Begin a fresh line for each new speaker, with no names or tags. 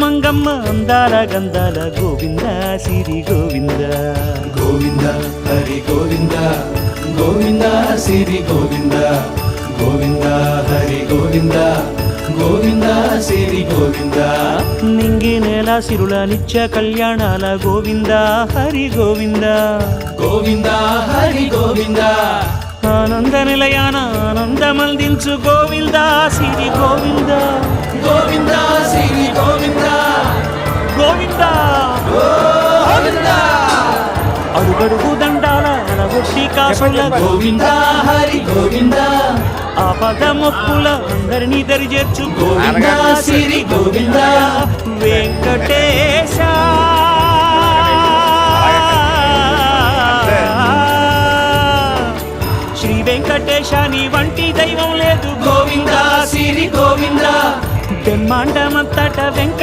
మంగమ్మ అందాల గంధాల గోవింద సిరి గోవింద
గోవింద హరి గోవింద గోవింద సిరి గోవింద గోవింద హరి గోవింద గోవింద సిరి గోవింద
నింగి నేల సిరుల నిత్య కళ్యాణాల గోవింద హరి గోవింద
గోవింద హరి గోవింద
ఆనంద నిలయాన ఆనందమందించు గోవింద సిరి గోవింద
గోవింద సిరి గోవింద
గోవింద
గోవింద
అడుగడుగు దండాల అలగొట్టి కాసుల
గోవింద హరి గోవింద
ఆపద మొక్కుల అందరినీ దరి చేర్చు
గోవింద సిరి గోవింద
వెంకటేశ శ్రీ వెంకటేశ నీ వంటి దైవం లేదు
గోవింద సిరి గోవింద
బ్రహ్మాండమంతట వెంకట